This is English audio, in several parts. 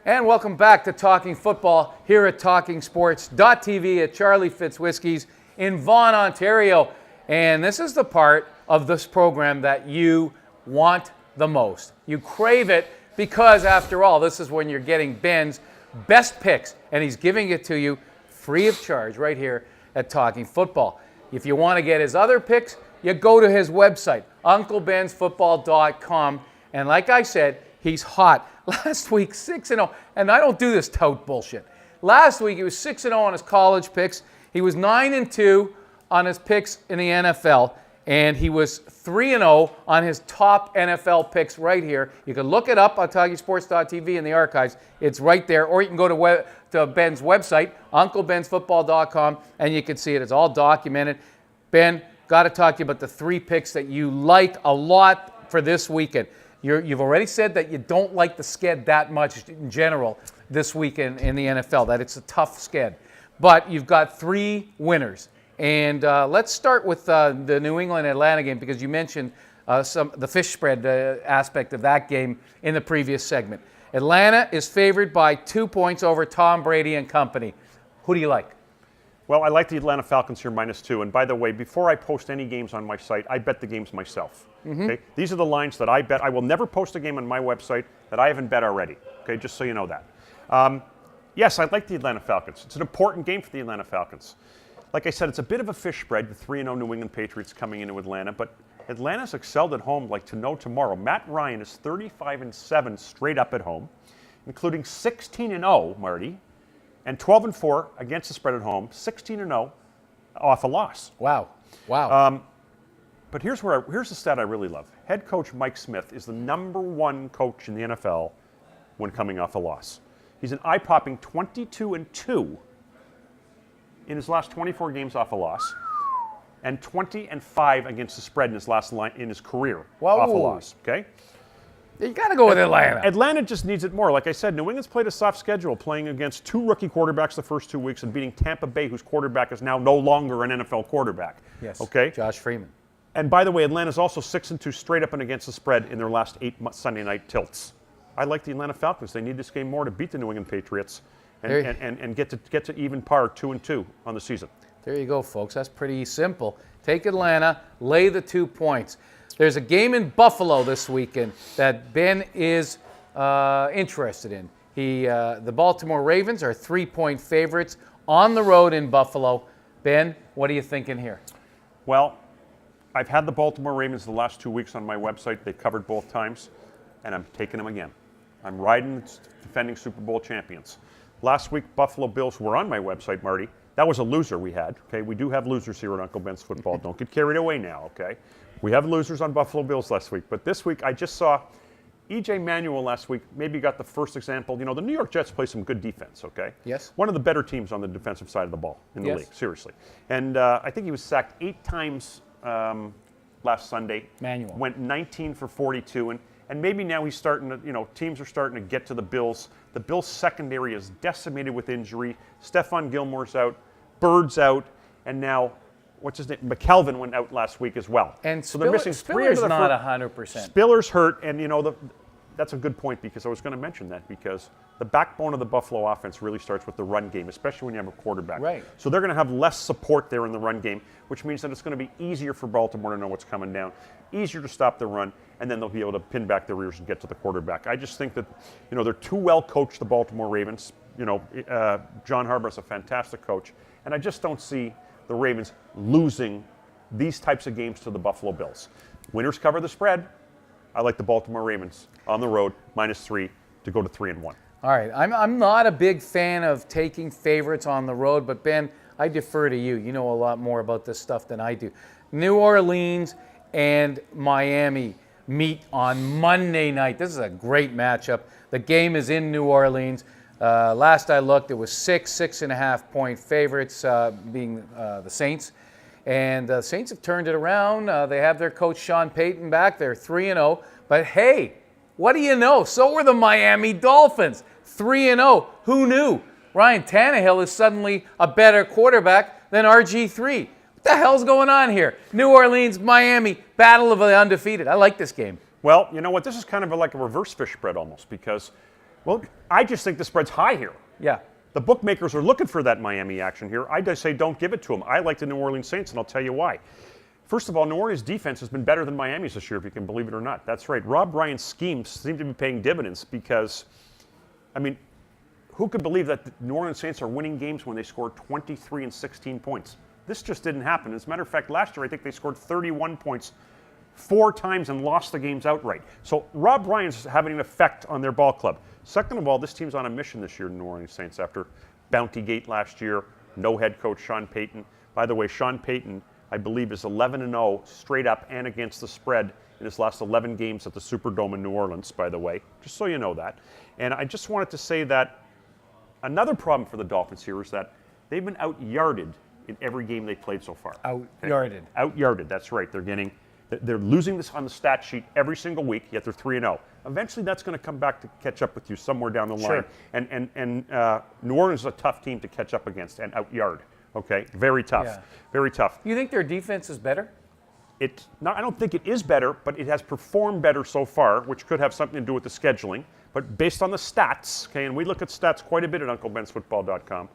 And welcome back to Talking Football here at TalkingSports.tv at Charlie Fitzwhiskey's in Vaughan, Ontario. And this is the part of this program that you want the most. You crave it because, after all, this is when you're getting Ben's best picks, and he's giving it to you free of charge right here at Talking Football. If you want to get his other picks, you go to his website, UncleBen'sFootball.com. And like I said, he's hot. Last week, 6-0, and I don't do this tout bullshit. Last week, he was 6-0 on his college picks. He was 9-2 on his picks in the NFL, and he was 3-0 on his top NFL picks right here. You can look it up on TalkingSports.tv in the archives. It's right there, or you can go to Ben's website, UncleBen'sFootball.com, and you can see it. It's all documented. Ben, got to talk to you about the three picks that you like a lot for this weekend. You've already said that you don't like the sked that much in general this week in the NFL, that it's a tough sked. But you've got three winners. And let's start with the New England-Atlanta game, because you mentioned the fish spread aspect of that game in the previous segment. Atlanta is favored by 2 points over Tom Brady and company. Who do you like? Well, I like the Atlanta Falcons here -2. And by the way, before I post any games on my site, I bet the games myself. Okay? These are the lines that I bet. I will never post a game on my website that I haven't bet already. Okay, just so you know that. Yes, I like the Atlanta Falcons. It's an important game for the Atlanta Falcons. Like I said, it's a bit of a fish spread, the 3-0 New England Patriots coming into Atlanta, but Atlanta's excelled at home like to no tomorrow. Matt Ryan is 35-7 straight up at home, including 16-0, Marty, and 12-4 against the spread at home, 16-0 off a loss. Wow. But here's the stat I really love. Head coach Mike Smith is the #1 coach in the NFL when coming off a loss. He's an eye-popping 22-2 in his last 24 games off a loss, and 20-5 against the spread in his career off a loss. Okay. You got to go with Atlanta. Atlanta just needs it more. Like I said, New England's played a soft schedule, playing against two rookie quarterbacks the first 2 weeks and beating Tampa Bay, whose quarterback is now no longer an NFL quarterback. Yes. Okay. Josh Freeman. And by the way, Atlanta's also 6-2 straight up and against the spread in their last 8 Sunday night tilts. I like the Atlanta Falcons. They need this game more to beat the New England Patriots and get to even par 2-2 on the season. There you go, folks. That's pretty simple. Take Atlanta, lay the 2 points. There's a game in Buffalo this weekend that Ben is interested in. The Baltimore Ravens are 3-point favorites on the road in Buffalo. Ben, what are you thinking here? Well, I've had the Baltimore Ravens the last 2 weeks on my website. They covered both times, and I'm taking them again. I'm riding the defending Super Bowl champions. Last week, Buffalo Bills were on my website, Marty. That was a loser we had. Okay, we do have losers here at Uncle Ben's Football. Don't get carried away now, okay? We have losers on Buffalo Bills last week, but this week I just saw E.J. Manuel last week maybe got the first example. You know, the New York Jets play some good defense, okay? Yes. One of the better teams on the defensive side of the ball in the league, seriously. And I think he was sacked 8 times last Sunday. Manuel. Went 19 for 42, and maybe now he's starting to, teams are starting to get to the Bills. The Bills' secondary is decimated with injury. Stephon Gilmore's out, Bird's out, and now, what's his name? McKelvin went out last week as well. And so they're missing Spiller's not 100%. Spiller's hurt, and that's a good point, because I was going to mention that, because the backbone of the Buffalo offense really starts with the run game, especially when you have a quarterback. Right. So they're going to have less support there in the run game, which means that it's going to be easier for Baltimore to know what's coming down, easier to stop the run, and then they'll be able to pin back their rears and get to the quarterback. I just think that, they're too well coached, the Baltimore Ravens. John Harbaugh's a fantastic coach, and I just don't see the Ravens losing these types of games to the Buffalo Bills. Winners cover the spread. I like the Baltimore Ravens on the road, -3 to go to 3-1. All right, I'm not a big fan of taking favorites on the road, but Ben, I defer to you. You know a lot more about this stuff than I do. New Orleans and Miami meet on Monday night. This is a great matchup. The game is in New Orleans. Last I looked, it was 6.5 point favorites, being the Saints. And the Saints have turned it around. They have their coach Sean Payton back. They're 3-0. But hey, what do you know? So were the Miami Dolphins, 3-0. Who knew? Ryan Tannehill is suddenly a better quarterback than RG3. What the hell's going on here? New Orleans, Miami, battle of the undefeated. I like this game. Well, you know what? This is kind of like a reverse fish spread almost, because Well, I just think the spread's high here. Yeah. The bookmakers are looking for that Miami action here. I just say don't give it to them. I like the New Orleans Saints, and I'll tell you why. First of all, New Orleans' defense has been better than Miami's this year, if you can believe it or not. That's right. Rob Ryan's schemes seem to be paying dividends because, I mean, who could believe that the New Orleans Saints are winning games when they score 23 and 16 points? This just didn't happen. As a matter of fact, last year I think they scored 31 points 4 times and lost the games outright. So Rob Ryan's having an effect on their ball club. Second of all, this team's on a mission this year, the New Orleans Saints, after Bounty Gate last year, no head coach Sean Payton. By the way, Sean Payton, I believe, is 11-0 straight up and against the spread in his last 11 games at the Superdome in New Orleans, by the way, just so you know that. And I just wanted to say that another problem for the Dolphins here is that they've been out-yarded in every game they've played so far. Out-yarded. Okay? Out-yarded, that's right. They're losing this on the stat sheet every single week, yet they're 3-0. Eventually, that's going to come back to catch up with you somewhere down the line. Sure. And New Orleans is a tough team to catch up against and out-yard. Okay, very tough. Yeah. Very tough. You think their defense is better? I don't think it is better, but it has performed better so far, which could have something to do with the scheduling. But based on the stats, okay, and we look at stats quite a bit at UncleBen'sFootball.com,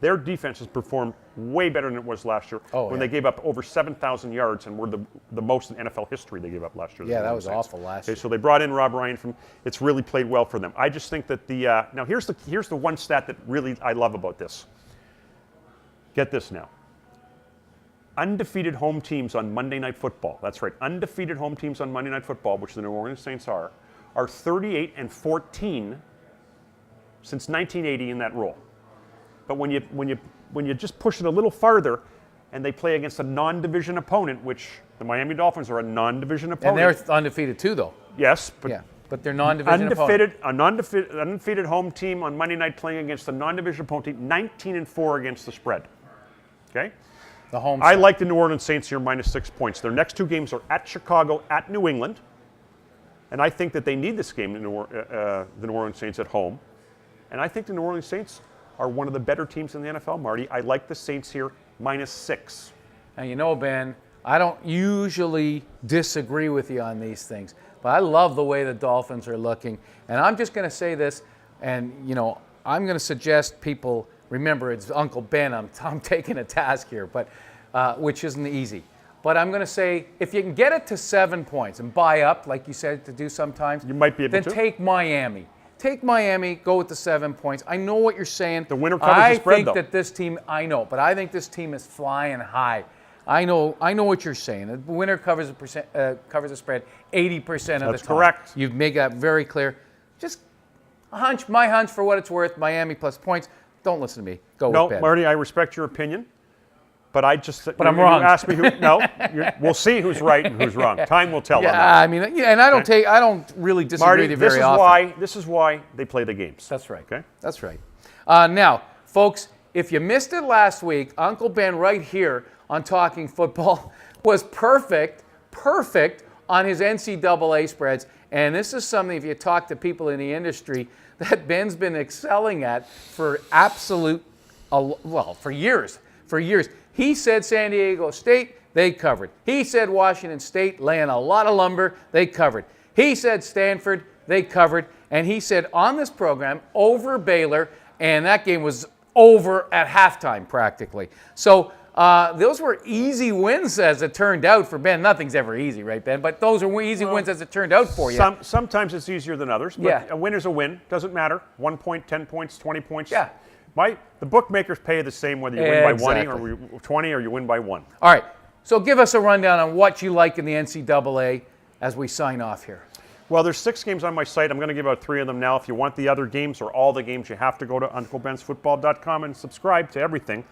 their defense has performed way better than it was last year when they gave up over 7,000 yards and were the most in NFL history they gave up last year. Yeah, that was awful last year. So they brought in Rob Ryan it's really played well for them. I just think that now here's the one stat that really I love about this. Get this now. Undefeated home teams on Monday Night Football. That's right. Undefeated home teams on Monday Night Football, which the New Orleans Saints are 38-14 since 1980 in that role. But when you just push it a little farther, and they play against a non-division opponent, which the Miami Dolphins are a non-division opponent. And they're undefeated too, though. Yes, but they're non-division opponent. Undefeated home team on Monday night playing against a non-division opponent, 19-4 against the spread. Okay. The home. I like the New Orleans Saints here -6 points. Their next 2 games are at Chicago, at New England, and I think that they need this game. The New Orleans Saints at home, and I think the New Orleans Saints are one of the better teams in the NFL, Marty. I like the Saints here -6. Now, you know, Ben, I don't usually disagree with you on these things, but I love the way the Dolphins are looking. And I'm just going to say this, and, you know, I'm going to suggest people remember it's Uncle Ben. I'm taking a task here, but which isn't easy. But I'm going to say if you can get it to 7 points and buy up, like you said to do sometimes, you might be able to. Then take Miami. Take Miami, go with the 7 points. I know what you're saying. The winner covers the spread, though. I think that this team, but I think this team is flying high. I know what you're saying. The winner covers the spread 80% of the time. That's correct. You've made that very clear. Just a hunch, my hunch for what it's worth, Miami plus points. Don't listen to me. Go with Ben. No, Marty, I respect your opinion. But I'm wrong. You asked me who. We'll see who's right and who's wrong. Time will tell. Yeah, on that. I mean, and I don't really disagree Marty, with you very often. This is why they play the games. That's right. Okay. That's right. Now, folks, if you missed it last week, Uncle Ben right here on Talking Football was perfect on his NCAA spreads. And this is something, if you talk to people in the industry, that Ben's been excelling at for for years. For years. He said San Diego State, they covered. He said Washington State, laying a lot of lumber, they covered. He said Stanford, they covered. And he said on this program, over Baylor, and that game was over at halftime practically. So those were easy wins as it turned out for Ben. Nothing's ever easy, right, Ben? But those are easy wins as it turned out for you. Sometimes it's easier than others, but a win is a win. Doesn't matter. 1 point, 10 points, 20 points. Yeah. The bookmakers pay the same whether you win by 20 or you win by 1. All right. So give us a rundown on what you like in the NCAA as we sign off here. Well, there's 6 games on my site. I'm going to give out 3 of them now. If you want the other games or all the games, you have to go to UncleBen'sFootball.com and subscribe to everything.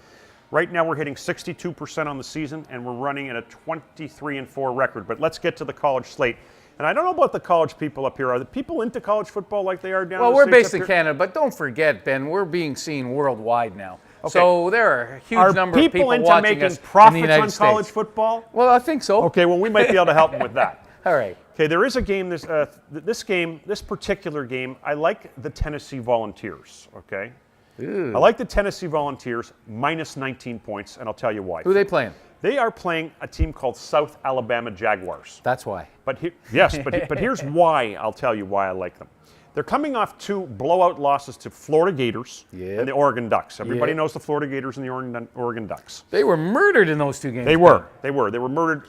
Right now we're hitting 62% on the season, and we're running at a 23-4 record. But let's get to the college slate. And I don't know about the college people up here. Are the people into college football like they are down in the Well, we're States based in Canada, but don't forget, Ben, we're being seen worldwide now. Okay. So there are a huge number of people watching us into making profits on college States. football? Well, I think so. Okay, well, we might be able to help them with that. All right. Okay, there is a game, this particular game, I like the Tennessee Volunteers, okay? Ooh. I like the Tennessee Volunteers -19 points, and I'll tell you why. Who are they playing? They are playing a team called South Alabama Jaguars. That's why. But here's why. I'll tell you why I like them. They're coming off 2 blowout losses to Florida Gators and the Oregon Ducks. Everybody knows the Florida Gators and the Oregon Ducks. They were murdered in those 2 games. They were. They were murdered.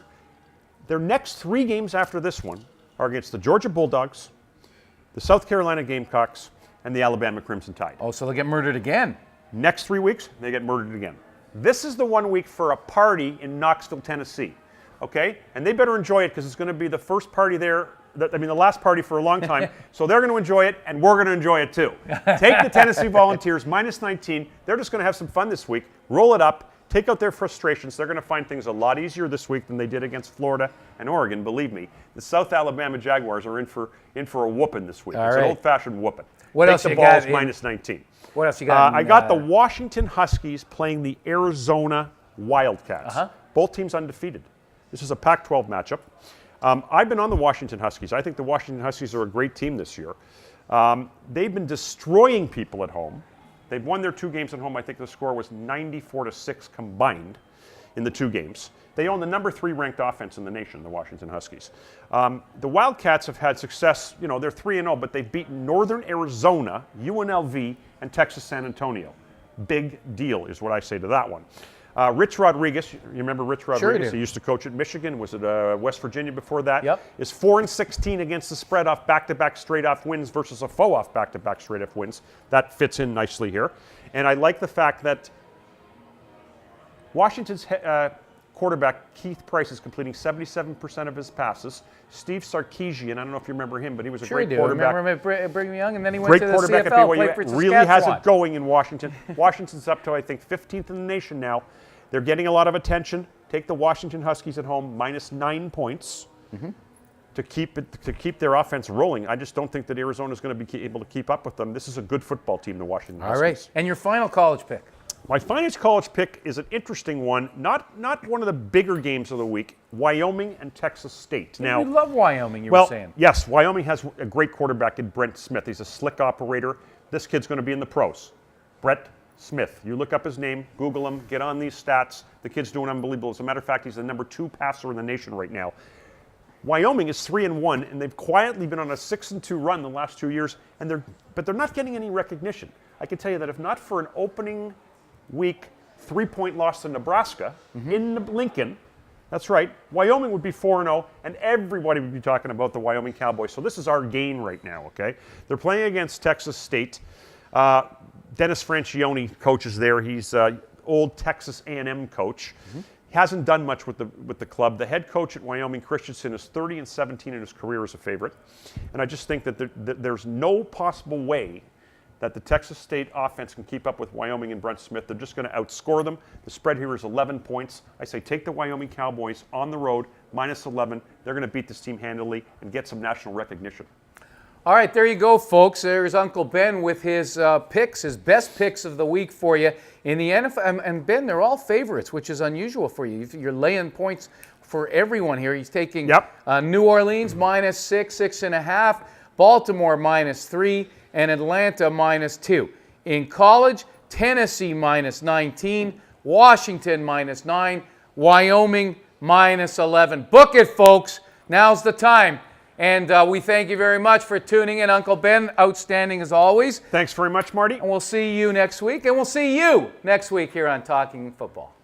Their next 3 games after this one are against the Georgia Bulldogs, the South Carolina Gamecocks, and the Alabama Crimson Tide. Oh, so they'll get murdered again. Next 3 weeks, they get murdered again. This is the 1 week for a party in Knoxville, Tennessee. Okay? And they better enjoy it because it's going to be the first party there, the last party for a long time. So they're going to enjoy it, and we're going to enjoy it too. Take the Tennessee Volunteers, -19. They're just going to have some fun this week. Roll it up. Take out their frustrations. They're going to find things a lot easier this week than they did against Florida and Oregon, believe me. The South Alabama Jaguars are in for a whooping this week. It's an old-fashioned whooping. What else Take the you balls got -19. What else you got? I got the Washington Huskies playing the Arizona Wildcats. Both teams undefeated. This is a Pac-12 matchup. I've been on the Washington Huskies. I think the Washington Huskies are a great team this year. They've been destroying people at home. They've won their 2 games at home. I think the score was 94-6 combined in the 2 games. They own the number 3 ranked offense in the nation, the Washington Huskies. The Wildcats have had success. You know, they're 3-0, but they've beaten Northern Arizona, UNLV, and Texas San Antonio. Big deal is what I say to that one. Rich Rodriguez, you remember Rich Rodriguez? Sure, he used to coach at Michigan. Was at West Virginia before that. Yep. Is 4-16 against the spread off back-to-back straight-off wins versus a foe off back-to-back straight-off wins. That fits in nicely here. And I like the fact that Washington's quarterback, Keith Price, is completing 77% of his passes. Steve Sarkisian, I don't know if you remember him, but he was a great quarterback. Remember him at Brigham Young, and then he went Great to the quarterback CFL, at played BYU. for Really has Saskatchewan. it going in Washington. Washington's up to, I think, 15th in the nation now. They're getting a lot of attention. Take the Washington Huskies at home, -9 points to keep their offense rolling. I just don't think that Arizona is going to be able to keep up with them. This is a good football team, the Washington Huskies. All right. And your final college pick? My finest college pick is an interesting one. Not one of the bigger games of the week. Wyoming and Texas State. Now, you love Wyoming, you were saying. Yes, Wyoming has a great quarterback in Brent Smith. He's a slick operator. This kid's going to be in the pros. Brett Smith. You look up his name, Google him, get on these stats. The kid's doing unbelievable. As a matter of fact, he's the number 2 passer in the nation right now. Wyoming is 3-1, and they've quietly been on a 6-2 run the last 2 years, but they're not getting any recognition. I can tell you that if not for an opening week 3-point loss to Nebraska in Lincoln, that's right, Wyoming would be 4-0, and everybody would be talking about the Wyoming Cowboys. So this is our gain right now, okay? They're playing against Texas State. Dennis Francione coaches there. He's old Texas A&M coach. He hasn't done much with the club. The head coach at Wyoming, Christensen, is 30-17 in his career as a favorite. And I just think that there's no possible way that the Texas State offense can keep up with Wyoming and Brent Smith. They're just going to outscore them. The spread here is 11 points. I say take the Wyoming Cowboys on the road, -11. They're going to beat this team handily and get some national recognition. All right, there you go, folks. There's Uncle Ben with his picks, his best picks of the week for you in the NFL. And Ben, they're all favorites, which is unusual for you. You're laying points for everyone here. He's taking New Orleans -6, 6.5, Baltimore -3, and Atlanta -2. In college, Tennessee -19, Washington -9, Wyoming -11. Book it, folks. Now's the time. And we thank you very much for tuning in. Uncle Ben, outstanding as always. Thanks very much, Marty. And we'll see you next week. And we'll see you next week here on Talking Football.